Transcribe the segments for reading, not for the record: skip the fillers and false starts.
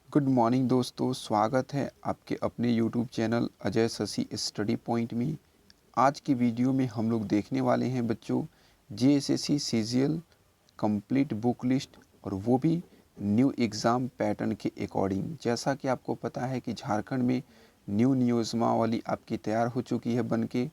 Good morning दोस्तों, स्वागत है आपके अपने YouTube channel Ajay Shashi study point में। आज की वीडियो में हम लोग देखने वाले हैं बच्चों JSSC CGL complete book list, और वो भी न्यू एग्ज़ाम पैटर्न के अकॉर्डिंग। जैसा कि आपको पता है कि झारखंड में न्यू नियोजनावली आपकी तैयार हो चुकी है बन के,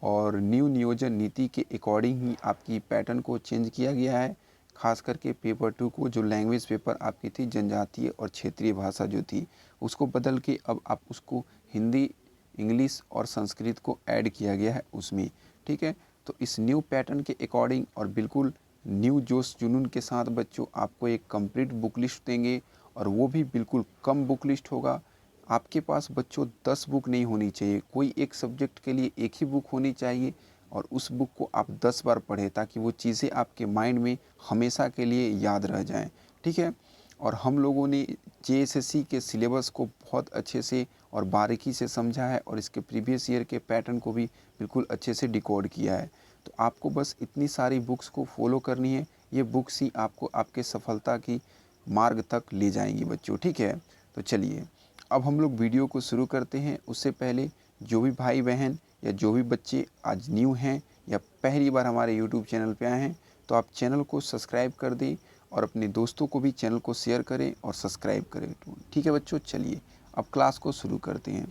और न्यू नियोजन नीति के अकॉर्डिंग ही आपकी पैटर्न को चेंज किया गया है। खास करके पेपर 2 को, जो लैंग्वेज पेपर आपकी थी जनजातीय और क्षेत्रीय भाषा जो थी, उसको बदल के अब आप उसको हिंदी, इंग्लिश और संस्कृत को ऐड किया गया है उसमें। ठीक है, तो इस न्यू पैटर्न के अकॉर्डिंग और बिल्कुल न्यू जोश जुनून के साथ बच्चों आपको एक कंप्लीट बुक लिस्ट देंगे, और वो भी बिल्कुल कम बुक लिस्ट होगा। आपके पास बच्चों 10 बुक नहीं होनी चाहिए, कोई एक सब्जेक्ट के लिए एक ही बुक होनी चाहिए, और उस बुक को आप 10 बार पढ़ें ताकि वो चीज़ें आपके माइंड में हमेशा के लिए याद रह जाएं। ठीक है, और हम लोगों ने जेएसएससी के सिलेबस को बहुत अच्छे से और बारीकी से समझा है, और इसके प्रीवियस ईयर के पैटर्न को भी बिल्कुल अच्छे से डिकोड किया है। तो आपको बस इतनी सारी बुक्स को फॉलो करनी है। ये बुक्स ही आपको आपके सफलता की मार्ग तक ले जाएंगी बच्चों। ठीक है, तो चलिए अब हम लोग वीडियो को शुरू करते हैं। उससे पहले जो भी भाई बहन या जो भी बच्चे आज न्यू हैं या पहली बार हमारे यूट्यूब चैनल पे आए हैं, तो आप चैनल को सब्सक्राइब कर दें और अपने दोस्तों को भी चैनल को शेयर करें और सब्सक्राइब करें। ठीक है बच्चों, चलिए अब क्लास को शुरू करते हैं।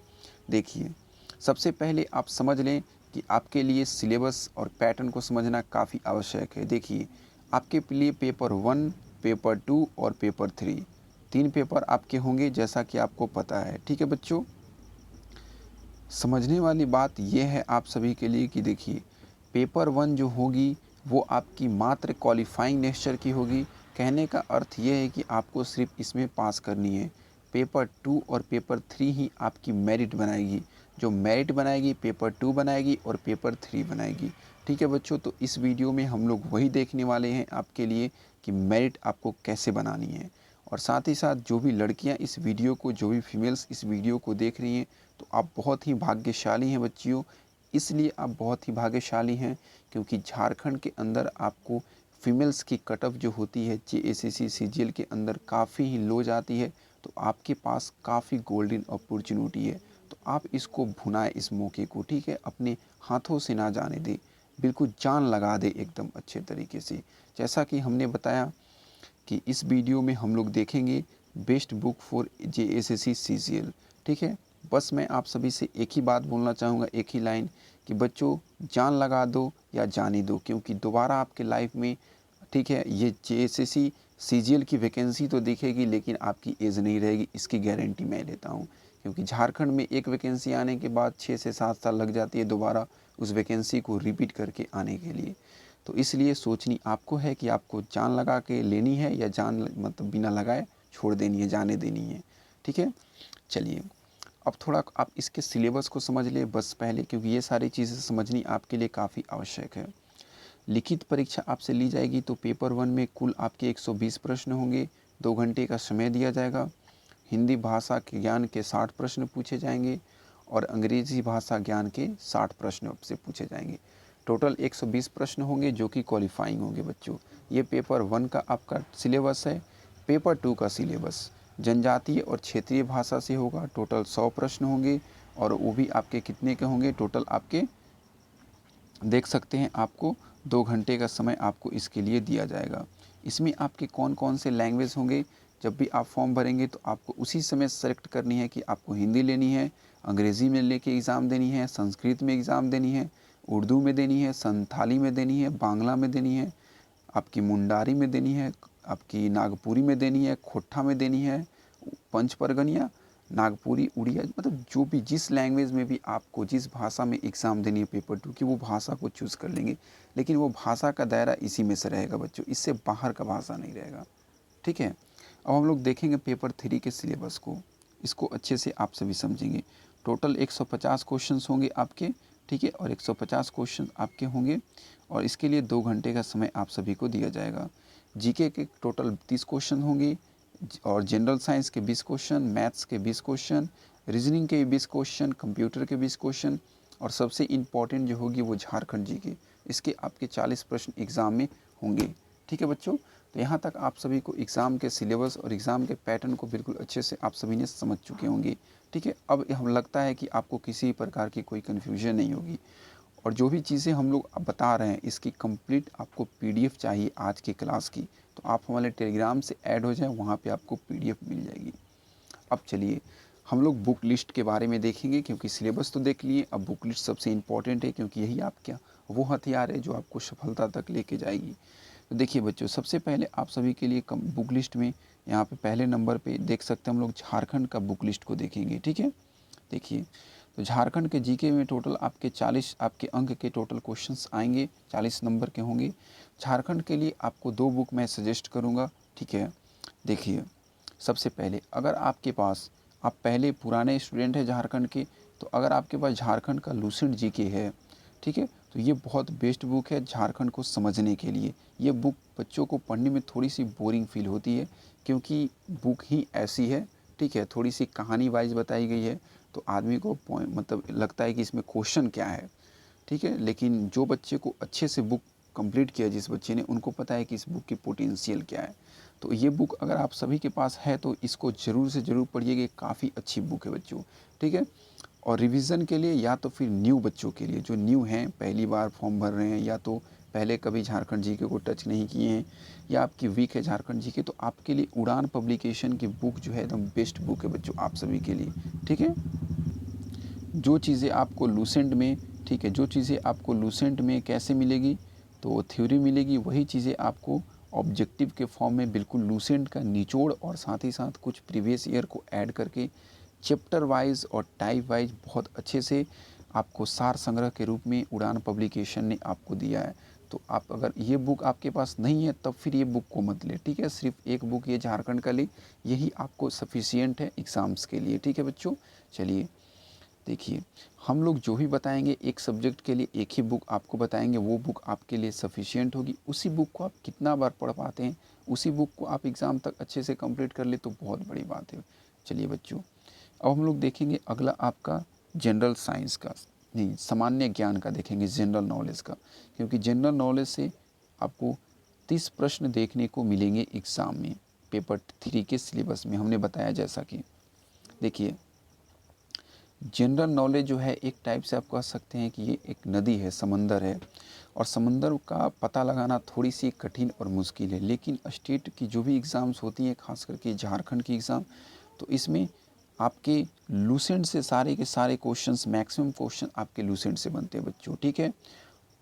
देखिए, सबसे पहले आप समझ लें कि आपके लिए सिलेबस और पैटर्न को समझना काफ़ी आवश्यक है। देखिए, आपके लिए पेपर 1, पेपर 2 और पेपर 3, 3 पेपर आपके होंगे जैसा कि आपको पता है। ठीक है बच्चों, समझने वाली बात यह है आप सभी के लिए कि देखिए, पेपर 1 जो होगी वो आपकी मात्र क्वालिफाइंग नेचर की होगी। कहने का अर्थ ये है कि आपको सिर्फ इसमें पास करनी है। पेपर 2 और पेपर 3 ही आपकी मेरिट बनाएगी। जो मेरिट बनाएगी पेपर 2 बनाएगी और पेपर 3 बनाएगी। ठीक है बच्चों, तो इस वीडियो में हम लोग वही देखने वाले हैं आपके लिए कि मेरिट आपको कैसे बनानी है। और साथ ही साथ जो भी लड़कियां इस वीडियो को, जो भी फीमेल्स इस वीडियो को देख रही हैं, तो आप बहुत ही भाग्यशाली हैं बच्चियों। इसलिए आप बहुत ही भाग्यशाली हैं क्योंकि झारखंड के अंदर आपको फीमेल्स की कट ऑफ जो होती है जेएसएससी सीजीएल के अंदर काफ़ी ही लो जाती है। तो आपके पास काफ़ी गोल्डन अपॉर्चुनिटी है, तो आप इसको भुनाएं इस मौके को। ठीक है, अपने हाथों से ना जाने दें, बिल्कुल जान लगा दे एकदम अच्छे तरीके से। जैसा कि हमने बताया कि इस वीडियो में हम लोग देखेंगे best book for JSSC CGL. ठीक है, बस मैं आप सभी से एक ही बात बोलना चाहूँगा, एक ही लाइन, कि बच्चों जान लगा दो या जाने दो, क्योंकि दोबारा आपके लाइफ में, ठीक है, ये जेएसएससी सीजीएल की वैकेंसी तो दिखेगी लेकिन आपकी एज नहीं रहेगी, इसकी गारंटी मैं लेता हूँ। क्योंकि झारखंड में एक वैकेंसी आने के बाद 6 से 7 साल लग जाती है दोबारा उस वैकेंसी को रिपीट करके आने के लिए। तो इसलिए सोचनी आपको है कि आपको जान लगा के लेनी है या जान मतलब बिना लगाए छोड़ देनी है, जाने देनी है। ठीक है, चलिए अब थोड़ा आप इसके सिलेबस को समझ ले बस पहले, क्योंकि ये सारी चीज़ें समझनी आपके लिए काफ़ी आवश्यक है। लिखित परीक्षा आपसे ली जाएगी तो पेपर 1 में कुल आपके 120 प्रश्न होंगे, 2 घंटे का समय दिया जाएगा। हिंदी भाषा के ज्ञान के 60 प्रश्न पूछे जाएंगे और अंग्रेजी भाषा ज्ञान के 60 प्रश्न आपसे पूछे जाएंगे। टोटल 120 प्रश्न होंगे जो कि क्वालिफाइंग होंगे बच्चों। ये पेपर 1 का आपका सिलेबस है। पेपर 2 का सिलेबस जनजातीय और क्षेत्रीय भाषा से होगा। टोटल 100 प्रश्न होंगे, और वो भी आपके कितने के होंगे, टोटल आपके देख सकते हैं। आपको 2 घंटे का समय आपको इसके लिए दिया जाएगा। इसमें आपके कौन कौन से लैंग्वेज होंगे, जब भी आप फॉर्म भरेंगे तो आपको उसी समय सेलेक्ट करनी है कि आपको हिंदी लेनी है, अंग्रेज़ी में लेके एग्ज़ाम देनी है, संस्कृत में एग्ज़ाम देनी है, उर्दू में देनी है, संथाली में देनी है, बांग्ला में देनी है, आपकी मुंडारी में देनी है, आपकी नागपुरी में देनी है, खोट्ठा में देनी है, पंच परगनिया, नागपुरी, उड़िया, मतलब जो भी जिस लैंग्वेज में भी आपको जिस भाषा में एग्ज़ाम देनी है पेपर 2 की, वो भाषा को चूज़ कर लेंगे। लेकिन वो भाषा का दायरा इसी में से रहेगा बच्चों, इससे बाहर का भाषा नहीं रहेगा। ठीक है, अब हम लोग देखेंगे पेपर 3 के सिलेबस को। इसको अच्छे से आप सभी समझेंगे। टोटल 150 क्वेश्चंस होंगे आपके। ठीक है, और 150 क्वेश्चन आपके होंगे, और इसके लिए 2 घंटे का समय आप सभी को दिया जाएगा। जीके के टोटल 30 क्वेश्चन होंगे, और जनरल साइंस के 20 क्वेश्चन, मैथ्स के 20 क्वेश्चन, रीजनिंग के 20 क्वेश्चन, कंप्यूटर के 20 क्वेश्चन, और सबसे इम्पॉर्टेंट जो होगी वो झारखंड जी के, इसके आपके 40 प्रश्न एग्ज़ाम में होंगे। ठीक है बच्चों, तो यहाँ तक आप सभी को एग्ज़ाम के सिलेबस और एग्ज़ाम के पैटर्न को बिल्कुल अच्छे से आप सभी ने समझ चुके होंगे। ठीक है, अब हम लगता है कि आपको किसी प्रकार की कोई कन्फ्यूजन नहीं होगी। और जो भी चीज़ें हम लोग अब बता रहे हैं इसकी कंप्लीट आपको पीडीएफ चाहिए आज की क्लास की, तो आप हमारे टेलीग्राम से ऐड हो जाएं, वहाँ पे आपको पीडीएफ मिल जाएगी। अब चलिए हम लोग बुक लिस्ट के बारे में देखेंगे, क्योंकि सिलेबस तो देख लिए, अब बुक लिस्ट सबसे इम्पॉर्टेंट है, क्योंकि यही आपका वो हथियार है जो आपको सफलता तक लेके जाएगी। तो देखिए बच्चों, सबसे पहले आप सभी के लिए बुक लिस्ट में यहाँ पे पहले नंबर पे देख सकते हैं हम लोग झारखंड का बुक लिस्ट को देखेंगे। ठीक है, देखिए तो झारखंड के जीके में टोटल आपके 40 आपके अंक के टोटल क्वेश्चंस आएंगे, 40 नंबर के होंगे। झारखंड के लिए आपको 2 बुक मैं सजेस्ट करूँगा। ठीक है, देखिए सबसे पहले अगर आपके पास आप पहले पुराने स्टूडेंट हैं झारखंड के, तो अगर आपके पास झारखंड का लूसेंट जीके है, ठीक है, तो ये बहुत बेस्ट बुक है झारखंड को समझने के लिए। ये बुक बच्चों को पढ़ने में थोड़ी सी बोरिंग फील होती है, क्योंकि बुक ही ऐसी है। ठीक है, थोड़ी सी कहानी वाइज बताई गई है, तो आदमी को मतलब लगता है कि इसमें क्वेश्चन क्या है। ठीक है, लेकिन जो बच्चे को अच्छे से बुक कंप्लीट किया, जिस बच्चे ने, उनको पता है कि इस बुक की पोटेंशियल क्या है। तो ये बुक अगर आप सभी के पास है तो इसको ज़रूर से ज़रूर पढ़िएगा, काफ़ी अच्छी बुक है बच्चों। ठीक है, और रिवीजन के लिए या तो फिर न्यू बच्चों के लिए, जो न्यू हैं, पहली बार फॉर्म भर रहे हैं, या तो पहले कभी झारखंड जीके को टच नहीं किए हैं, या आपकी वीक है झारखंड जीके, तो आपके लिए उड़ान पब्लिकेशन की बुक जो है एकदम बेस्ट बुक है बच्चों आप सभी के लिए। ठीक है, जो चीज़ें आपको लूसेंट में, ठीक है, जो चीज़ें आपको लूसेंट में कैसे मिलेगी, तो थ्योरी मिलेगी, वही चीज़ें आपको ऑब्जेक्टिव के फॉर्म में बिल्कुल लूसेंट का निचोड़ और साथ ही साथ कुछ प्रीवियस ईयर को ऐड करके चैप्टर वाइज और टाइप वाइज बहुत अच्छे से आपको सार संग्रह के रूप में उड़ान पब्लिकेशन ने आपको दिया है। तो आप अगर ये बुक आपके पास नहीं है तब फिर ये बुक को मत ले। ठीक है, सिर्फ एक बुक ये झारखंड का ले, यही आपको सफिशियंट है एग्ज़ाम्स के लिए। ठीक है बच्चों, चलिए देखिए हम लोग जो भी बताएंगे एक सब्जेक्ट के लिए एक ही बुक आपको बताएंगे, वो बुक आपके लिए सफिशियंट होगी। उसी बुक को आप कितना बार पढ़ पाते हैं, उसी बुक को आप एग्ज़ाम तक अच्छे से कंप्लीट कर ले तो बहुत बड़ी बात है। चलिए बच्चों, अब हम लोग देखेंगे अगला आपका जनरल साइंस का, नहीं सामान्य ज्ञान का देखेंगे, जनरल नॉलेज का, क्योंकि जनरल नॉलेज से आपको 30 प्रश्न देखने को मिलेंगे एग्ज़ाम में, पेपर 3 के सिलेबस में। हमने बताया जैसा कि देखिए जनरल नॉलेज जो है एक टाइप से आप कह सकते हैं कि ये एक नदी है, समंदर है, और समंदर का पता लगाना थोड़ी सी कठिन और मुश्किल है। लेकिन स्टेट की जो भी एग्ज़ाम्स होती हैं, खास करके झारखंड की एग्ज़ाम, तो इसमें आपके लूसेंट से सारे के सारे क्वेश्चंस, मैक्सिमम क्वेश्चन आपके लूसेंट से बनते हैं बच्चों। ठीक है,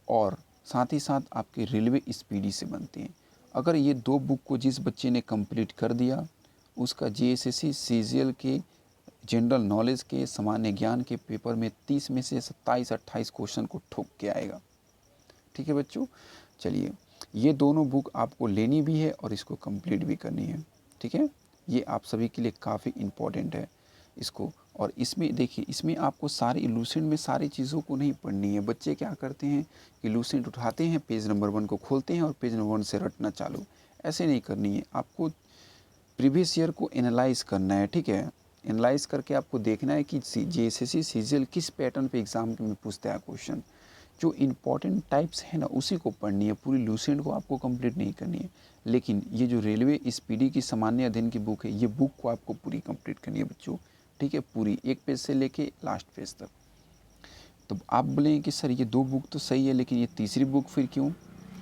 और साथ ही साथ आपके रेलवे स्पीडी से बनते हैं। अगर ये 2 बुक को जिस बच्चे ने कंप्लीट कर दिया, उसका जीएसएससी सीजीएल के जनरल नॉलेज के सामान्य ज्ञान के पेपर में 30 में से 27-28 क्वेश्चन को ठोक के आएगा। ठीक है बच्चों, चलिए ये दोनों बुक आपको लेनी भी है और इसको कंप्लीट भी करनी है। ठीक है, ये आप सभी के लिए काफ़ी इम्पोर्टेंट है इसको। और इसमें देखिए, इसमें आपको सारे लूसेंट में सारी चीज़ों को नहीं पढ़नी है। बच्चे क्या करते हैं कि लूसेंट उठाते हैं, पेज नंबर 1 को खोलते हैं और पेज नंबर 1 से रटना चालू, ऐसे नहीं करनी है। आपको प्रीवियस ईयर को एनालाइज करना है। ठीक है, एनालाइज करके आपको देखना है कि जेएसएससी सीजीएल किस पैटर्न पे एग्ज़ाम में पूछता है क्वेश्चन। जो इम्पॉर्टेंट टाइप्स है ना, उसी को पढ़नी है, पूरी लूसेंट को आपको कंप्लीट नहीं करनी है। लेकिन ये जो रेलवे स्पीडी की सामान्य अध्ययन की बुक है, ये बुक को आपको पूरी कंप्लीट करनी है बच्चों। ठीक है, पूरी एक पेज से लेके लास्ट पेज तक। तो आप बोलेंगे कि सर ये 2 बुक तो सही है, लेकिन ये तीसरी बुक फिर क्यों,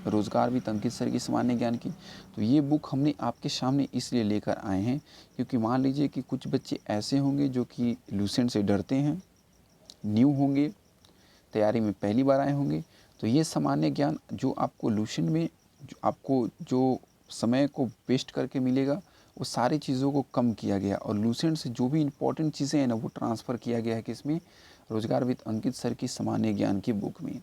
रोज़गार भी अंकित सर की सामान्य ज्ञान की। तो ये बुक हमने आपके सामने इसलिए लेकर आए हैं क्योंकि मान लीजिए कि कुछ बच्चे ऐसे होंगे जो कि लूसेंट से डरते हैं, न्यू होंगे, तैयारी में पहली बार आए होंगे। तो ये सामान्य ज्ञान जो आपको लूसेंट में जो आपको जो समय को वेस्ट करके मिलेगा, वो सारी चीज़ों को कम किया गया और लूसेंट से जो भी इम्पोर्टेंट चीज़ें हैं ना, वो ट्रांसफ़र किया गया है किसमें, रोज़गार विद अंकित सर की सामान्य ज्ञान की बुक में।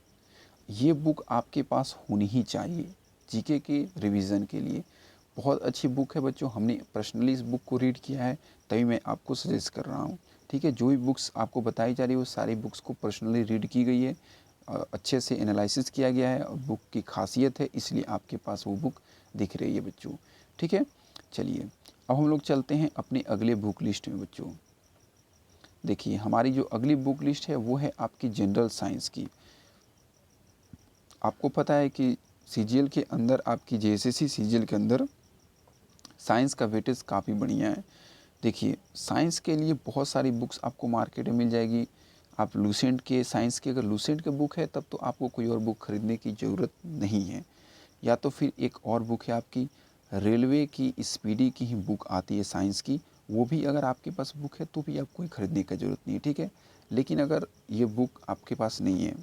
ये बुक आपके पास होनी ही चाहिए जीके के रिवीजन के लिए। बहुत अच्छी बुक है बच्चों, हमने पर्सनली इस बुक को रीड किया है, तभी मैं आपको सजेस्ट कर रहा हूँ। ठीक है, जो भी बुक्स आपको बताई जा रही है वो सारी बुक्स को पर्सनली रीड की गई है, अच्छे से एनालिसिस किया गया है और बुक की खासियत है, इसलिए आपके पास वो बुक दिख रही है बच्चों। ठीक है, चलिए अब हम लोग चलते हैं अपने अगले बुक लिस्ट में बच्चों। देखिए हमारी जो अगली बुक लिस्ट है वो है आपकी जनरल साइंस की। आपको पता है कि सीजीएल के अंदर आपकी जेएसएससी सीजीएल के अंदर साइंस का वेटेज काफ़ी बढ़िया है। देखिए साइंस के लिए बहुत सारी बुक्स आपको मार्केट में मिल जाएगी। आप लूसेंट के साइंस की अगर लूसेंट की बुक है तब तो आपको कोई और बुक खरीदने की ज़रूरत नहीं है। या तो फिर एक और बुक है आपकी रेलवे की स्पीडी की ही बुक आती है साइंस की, वो भी अगर आपके पास बुक है तो भी आपको कोई ख़रीदने की ज़रूरत नहीं है, ठीक है। लेकिन अगर ये बुक आपके पास नहीं है,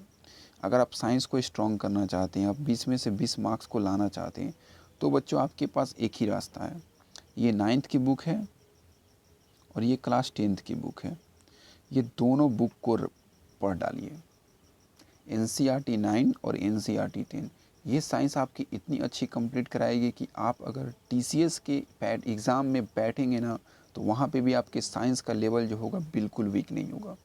अगर आप साइंस को स्ट्रॉन्ग करना चाहते हैं, आप 20 में से 20 मार्क्स को लाना चाहते हैं, तो बच्चों आपके पास एक ही रास्ता है। ये 9th की बुक है और ये क्लास 10th की बुक है। ये दोनों बुक को पढ़ डालिए, NCERT 9 और NCERT 10। ये साइंस आपकी इतनी अच्छी कंप्लीट कराएगी कि आप अगर TCS के पैट एग्ज़ाम में बैठेंगे ना, तो वहाँ पे भी आपके साइंस का लेवल जो होगा बिल्कुल वीक नहीं होगा।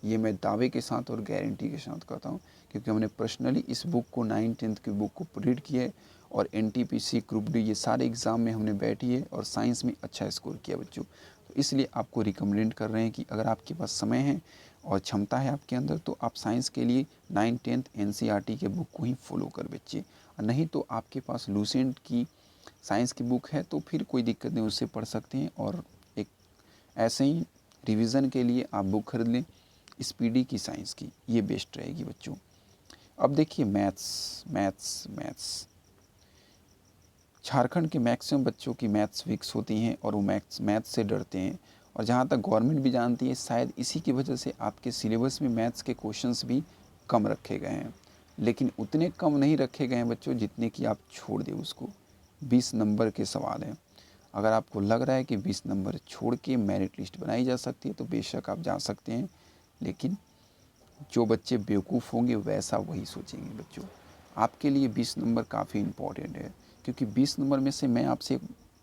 ये मैं दावे के साथ और गारंटी के साथ कहता हूँ, क्योंकि हमने पर्सनली इस बुक को 9th-10th की बुक को रीड किया है और NTPC ग्रुप डी ये सारे एग्ज़ाम में हमने बैठी है और साइंस में अच्छा स्कोर किया बच्चों। तो इसलिए आपको रिकमेंड कर रहे हैं कि अगर आपके पास समय है और क्षमता है आपके अंदर, तो आप साइंस के लिए 9th-10th NCERT के बुक को ही फॉलो कर बच्चे। और नहीं तो आपके पास लूसेंट की साइंस की बुक है तो फिर कोई दिक्कत नहीं, उससे पढ़ सकते हैं। और एक ऐसे ही रिवीजन के लिए आप बुक खरीद लें स्पीडी की साइंस की, ये बेस्ट रहेगी बच्चों। अब देखिए मैथ्स मैथ्स मैथ्स झारखंड के मैक्सिमम बच्चों की मैथ्स वीक्स होती हैं और वो मैथ्स से डरते हैं। और जहाँ तक गवर्नमेंट भी जानती है, शायद इसी की वजह से आपके सिलेबस में मैथ्स के क्वेश्चंस भी कम रखे गए हैं। लेकिन उतने कम नहीं रखे गए हैं बच्चों जितने कि आप छोड़ दें उसको। 20 नंबर के सवाल हैं। अगर आपको लग रहा है कि 20 नंबर छोड़ के मेरिट लिस्ट बनाई जा सकती है तो बेशक आप जा सकते हैं। लेकिन जो बच्चे बेवकूफ़ होंगे वैसा वही सोचेंगे बच्चों। आपके लिए 20 नंबर काफ़ी इम्पॉर्टेंट है, क्योंकि 20 नंबर में से मैं आपसे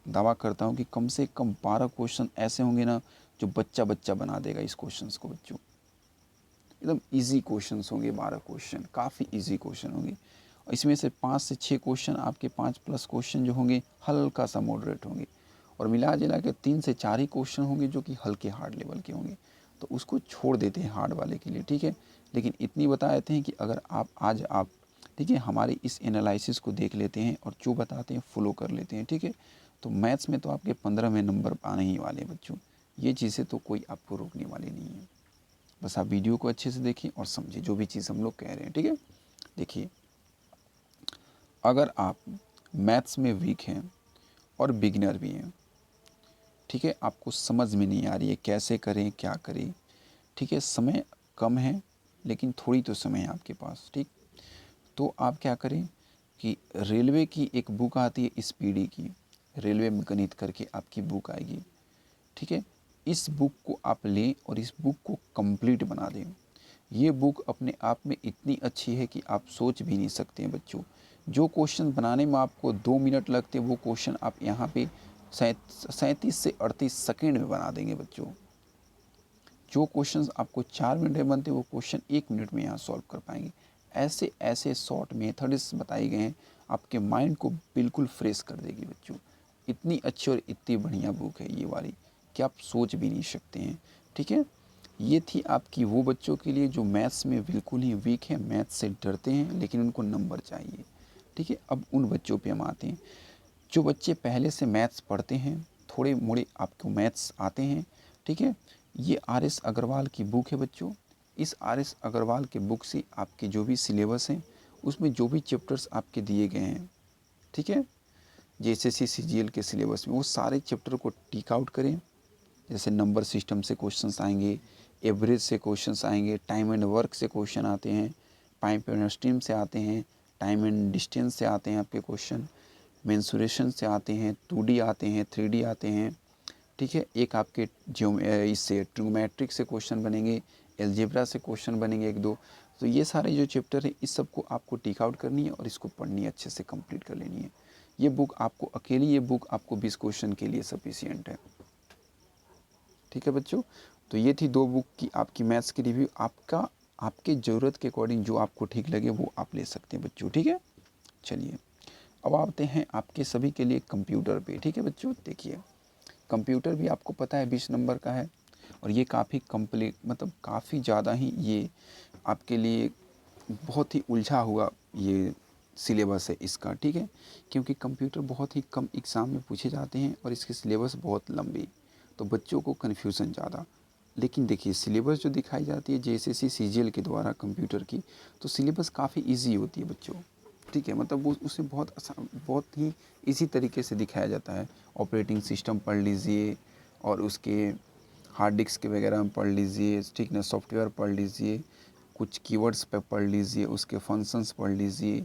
दावा करता हूँ कि कम से कम 12 क्वेश्चन ऐसे होंगे ना जो बच्चा बच्चा बना देगा इस क्वेश्चंस को बच्चों। एकदम इजी क्वेश्चंस होंगे, 12 क्वेश्चन काफ़ी इजी क्वेश्चन होंगे। और इसमें से 5 से 6 क्वेश्चन आपके 5+ क्वेश्चन जो होंगे हल्का सा मॉडरेट होंगे, और मिला जुला के 3 से 4 ही क्वेश्चन होंगे जो कि हल्के हार्ड लेवल के होंगे। तो उसको छोड़ देते हैं हार्ड वाले के लिए, ठीक है। लेकिन इतनी बता देते हैं कि अगर आप ठीक है हमारे इस एनालिसिस को देख लेते हैं और जो बताते हैं फॉलो कर लेते हैं, ठीक है, तो मैथ्स में तो आपके 15 में नंबर आने ही वाले हैं बच्चों। ये चीज़ें तो कोई आपको रोकने वाली नहीं है। बस आप वीडियो को अच्छे से देखिए और समझिए जो भी चीज़ हम लोग कह रहे हैं, ठीक है। देखिए अगर आप मैथ्स में वीक हैं और बिगिनर भी हैं, ठीक है, आपको समझ में नहीं आ रही है कैसे करें क्या करें, ठीक है, समय कम है लेकिन थोड़ी तो समय है आपके पास, ठीक। तो आप क्या करें कि रेलवे की एक बुक आती है स्पीडी की, रेलवे में गणित करके आपकी बुक आएगी, ठीक है। इस बुक को आप लें और इस बुक को कंप्लीट बना दें। ये बुक अपने आप में इतनी अच्छी है कि आप सोच भी नहीं सकते हैं बच्चों। जो क्वेश्चन बनाने में आपको 2 मिनट लगते हैं वो क्वेश्चन आप यहाँ पे 37 से 38 सेकेंड में बना देंगे बच्चों। जो क्वेश्चंस आपको 4 मिनट में बनते हैं वो क्वेश्चन 1 मिनट में यहाँ सॉल्व कर पाएंगे। ऐसे ऐसे शॉर्ट मेथड्स बताए गए हैं, आपके माइंड को बिल्कुल फ्रेश कर देगी बच्चों। इतनी अच्छी और इतनी बढ़िया बुक है ये वाली कि आप सोच भी नहीं सकते हैं, ठीक है। ये थी आपकी वो बच्चों के लिए जो मैथ्स में बिल्कुल ही वीक है, मैथ्स से डरते हैं लेकिन उनको नंबर चाहिए, ठीक है। अब उन बच्चों पे हम आते हैं जो बच्चे पहले से मैथ्स पढ़ते हैं, थोड़े मोड़े आपको मैथ्स आते हैं, ठीक है। ये RS अग्रवाल की बुक है बच्चों। इस RS अग्रवाल के बुक से आपके जो भी सिलेबस हैं उसमें जो भी चैप्टर्स आपके दिए गए हैं, ठीक है, JSSC CGL के सिलेबस में वो सारे चैप्टर को टिक आउट करें। जैसे नंबर सिस्टम से क्वेश्चंस आएंगे, एवरेज से क्वेश्चंस आएंगे, टाइम एंड वर्क से क्वेश्चन आते हैं, पाइप एंड स्ट्रीम से आते हैं, टाइम एंड डिस्टेंस से आते हैं आपके क्वेश्चन, मेंसुरेशन से आते हैं, 2D आते हैं, 3D आते हैं, ठीक है। एक आपके इससे ट्रिग्नोमेट्रिक से क्वेश्चन बनेंगे, एलजेब्रा से क्वेश्चन बनेंगे 1-2। तो ये सारे जो चैप्टर है इस सब को आपको टिक आउट करनी है और इसको पढ़नी है, अच्छे से कंप्लीट कर लेनी है। ये बुक आपको अकेली ये बुक आपको 20 क्वेश्चन के लिए सफिशिएंट है, ठीक है बच्चों। तो ये थी 2 बुक की आपकी मैथ्स की रिव्यू। आपके ज़रूरत के अकॉर्डिंग जो आपको ठीक लगे वो आप ले सकते हैं बच्चों, ठीक है। चलिए अब आते हैं आपके सभी के लिए कंप्यूटर पे, ठीक है बच्चों। देखिए कंप्यूटर भी आपको पता है 20 नंबर का है और ये काफ़ी कम्प्लीट मतलब काफ़ी ज़्यादा ही ये आपके लिए बहुत ही उलझा हुआ ये सिलेबस है इसका, ठीक है। क्योंकि कंप्यूटर बहुत ही कम एग्ज़ाम में पूछे जाते हैं और इसके सिलेबस बहुत लंबी, तो बच्चों को कन्फ्यूज़न ज़्यादा। लेकिन देखिए सिलेबस जो दिखाई जाती है जेएसएससी सीजीएल के द्वारा कंप्यूटर की, तो सिलेबस काफ़ी इजी होती है बच्चों, ठीक है। मतलब वो उसे बहुत आसान, बहुत ही इसी तरीके से दिखाया जाता है। ऑपरेटिंग सिस्टम पढ़ लीजिए और उसके हार्ड डिस्क के वगैरह में पढ़ लीजिए, ठीक ना, सॉफ्टवेयर पढ़ लीजिए, कुछ कीवर्ड्स पे पढ़ लीजिए, उसके फंक्शंस पढ़ लीजिए।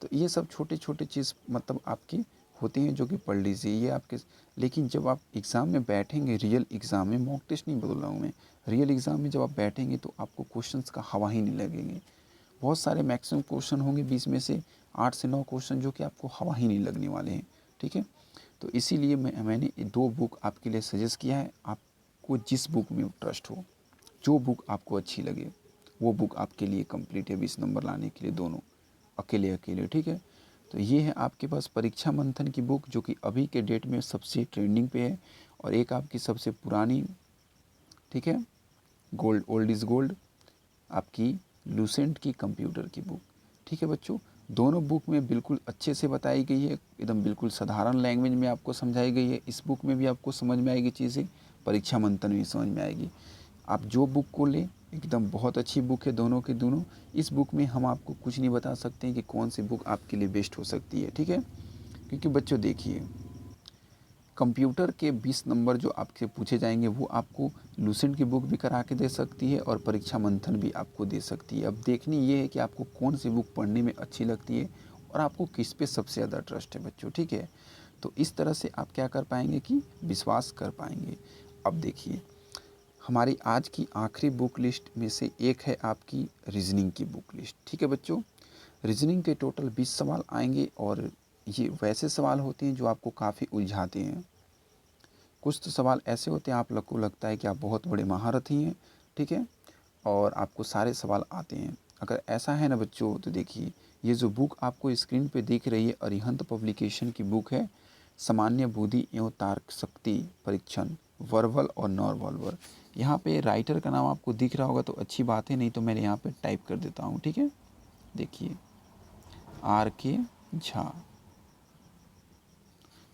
तो ये सब छोटे छोटे चीज़ मतलब आपकी होती हैं जो कि पढ़ लीजिए ये आपके। लेकिन जब आप एग्ज़ाम में बैठेंगे, रियल एग्ज़ाम में, मॉक टेस्ट नहीं बोल रहा हूँ मैं, रियल एग्ज़ाम में जब आप बैठेंगे तो आपको क्वेश्चंस का हवा ही नहीं लगेंगे। बहुत सारे मैक्सिमम क्वेश्चन होंगे 20 में से 8 से 9 क्वेश्चन जो कि आपको हवा ही नहीं लगने वाले हैं, ठीक है। तो इसीलिए मैंने ये 2 बुक आपके लिए सजेस्ट किया है। आपको जिस बुक में ट्रस्ट हो, जो बुक आपको अच्छी लगे, वो बुक आपके लिए कंप्लीट है 20 नंबर लाने के लिए, दोनों अकेले अकेले, ठीक है। तो ये है आपके पास परीक्षा मंथन की बुक जो कि अभी के डेट में सबसे ट्रेंडिंग पे है, और एक आपकी सबसे पुरानी, ठीक है, गोल्ड ओल्ड इज़ गोल्ड, आपकी लूसेंट की कंप्यूटर की बुक, ठीक है बच्चों। दोनों बुक में बिल्कुल अच्छे से बताई गई है, एकदम बिल्कुल साधारण लैंग्वेज में आपको समझाई गई है। इस बुक में भी आपको समझ में आएगी चीज़ें, परीक्षा मंथन में समझ में आएगी। आप जो बुक को लें, एकदम बहुत अच्छी बुक है दोनों के दोनों। इस बुक में हम आपको कुछ नहीं बता सकते हैं कि कौन सी बुक आपके लिए बेस्ट हो सकती है, ठीक है। क्योंकि बच्चों देखिए, कंप्यूटर के 20 नंबर जो आपसे पूछे जाएंगे वो आपको लूसेंट की बुक भी करा के दे सकती है और परीक्षा मंथन भी आपको दे सकती है। अब देखनी ये है कि आपको कौन सी बुक पढ़ने में अच्छी लगती है और आपको किस पे सबसे ज़्यादा ट्रस्ट है बच्चों, ठीक है। तो इस तरह से आप क्या कर पाएंगे कि विश्वास कर पाएंगे। अब देखिए, हमारी आज की आखिरी बुक लिस्ट में से एक है आपकी रीजनिंग की बुक लिस्ट, ठीक है बच्चों। रीजनिंग के टोटल 20 सवाल आएंगे और ये वैसे सवाल होते हैं जो आपको काफ़ी उलझाते हैं। कुछ तो सवाल ऐसे होते हैं आप लोग को लगता है कि आप बहुत बड़े महारथी हैं, ठीक है, और आपको सारे सवाल आते हैं। अगर ऐसा है ना बच्चों, तो देखिए ये जो बुक आपको स्क्रीन पे दिख रही है अरिहंत पब्लिकेशन की बुक है, सामान्य बुद्धि एवं तर्क शक्ति परीक्षण, वर्बल और नॉन वर्बल। यहाँ पे राइटर का नाम आपको दिख रहा होगा तो अच्छी बात है, नहीं तो मैं यहाँ पे टाइप कर देता हूँ, ठीक है। देखिए RK झा,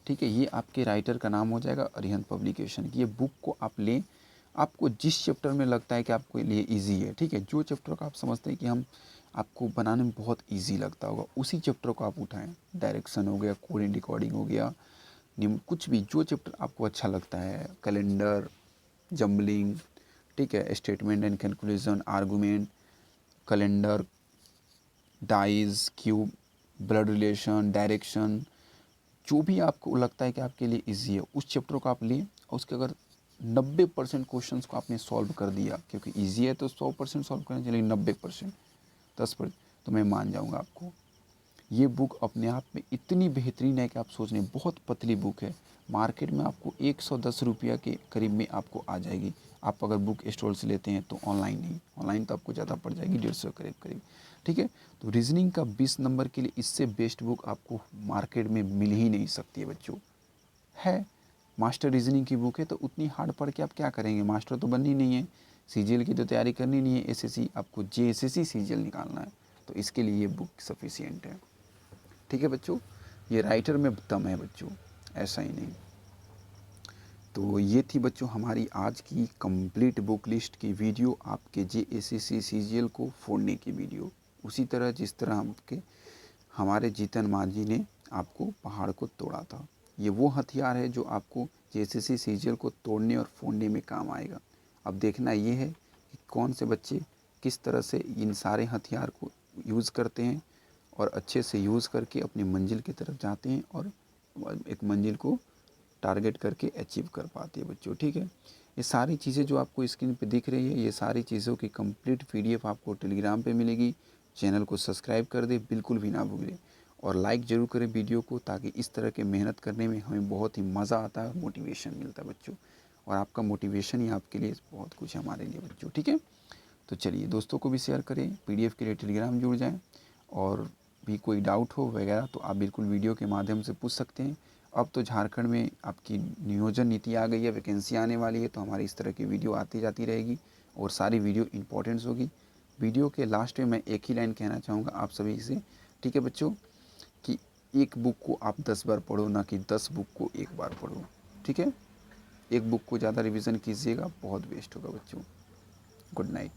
ठीक है, ये आपके राइटर का नाम हो जाएगा अरिहंत पब्लिकेशन की। ये बुक को आप लें, आपको जिस चैप्टर में लगता है कि आपको लिए इजी है, ठीक है, जो चैप्टर का आप समझते हैं कि हम आपको बनाने में बहुत इजी लगता होगा, उसी चैप्टर को आप उठाएं। डायरेक्शन हो गया, कोडिंग डिकोडिंग हो गया, कुछ भी जो चैप्टर आपको अच्छा लगता है, कैलेंडर, जम्बलिंग, ठीक है, statement and calculation, argument, calendar, dice, cube, blood relation, direction, जो भी आपको लगता है कि आपके लिए इजी है उस चैप्टर को आप लें। और उसके अगर 90% क्वेश्चन को आपने सॉल्व कर दिया, क्योंकि इजी है तो 100% सॉल्व करना चाहिए, 90%, 10% तो मैं मान जाऊंगा आपको। ये बुक अपने आप में इतनी बेहतरीन है कि आप सोच रहे हैं, बहुत पतली बुक है, मार्केट में आपको 110 रुपया के करीब में आपको आ जाएगी। आप अगर बुक स्टोर से लेते हैं तो ऑनलाइन नहीं, ऑनलाइन तो आपको ज़्यादा पड़ जाएगी, 150 करीब करीब, ठीक है। तो रीजनिंग का 20 नंबर के लिए इससे बेस्ट बुक आपको मार्केट में मिल ही नहीं सकती है बच्चों। है मास्टर रीजनिंग की बुक है, तो उतनी हार्ड पढ़ के आप क्या करेंगे, मास्टर तो बननी नहीं है, सीजीएल की तो तैयारी करनी नहीं है, एसएससी आपको जेएसएससी सीजीएल निकालना है, तो इसके लिए ये बुक सफिशिएंट है, ठीक है बच्चों। ये राइटर में दम है बच्चों, ऐसा ही नहीं। तो ये थी बच्चों हमारी आज की कंप्लीट बुक लिस्ट की वीडियो, आपके जेएसएससी सीजीएल को फोड़ने की वीडियो। उसी तरह जिस तरह आपके हमारे जीतन मांझी ने आपको पहाड़ को तोड़ा था, ये वो हथियार है जो आपको जेएसएससी सीजीएल को तोड़ने और फोड़ने में काम आएगा। अब देखना ये है कि कौन से बच्चे किस तरह से इन सारे हथियार को यूज़ करते हैं और अच्छे से यूज़ करके अपनी मंजिल की तरफ जाते हैं और एक मंजिल को टारगेट करके अचीव कर पाते हैं बच्चों, ठीक है। ये सारी चीज़ें जो आपको स्क्रीन पे दिख रही है, ये सारी चीज़ों की कंप्लीट पीडीएफ आपको टेलीग्राम पे मिलेगी। चैनल को सब्सक्राइब कर दे, बिल्कुल भी ना भूलें, और लाइक ज़रूर करें वीडियो को, ताकि इस तरह के मेहनत करने में हमें बहुत ही मज़ा आता है, मोटिवेशन मिलता है बच्चों। और आपका मोटिवेशन ही आपके लिए बहुत कुछ है हमारे लिए बच्चों, ठीक है। तो चलिए दोस्तों को भी शेयर करें, पीडीएफ के लिए टेलीग्राम जुड़ जाएं, और भी कोई डाउट हो वगैरह तो आप बिल्कुल वीडियो के माध्यम से पूछ सकते हैं। अब तो झारखंड में आपकी नियोजन नीति आ गई है, वैकेंसी आने वाली है, तो हमारी इस तरह की वीडियो आती जाती रहेगी और सारी वीडियो इंपॉर्टेंट्स होगी। वीडियो के लास्ट में मैं एक ही लाइन कहना चाहूँगा आप सभी से, ठीक है बच्चों, एक बुक को आप 10 बार पढ़ो, ना कि 10 बुक को एक बार पढ़ो। ठीक है, एक बुक को ज़्यादा रिवीजन कीजिएगा, बहुत बेस्ट होगा बच्चों। Good night.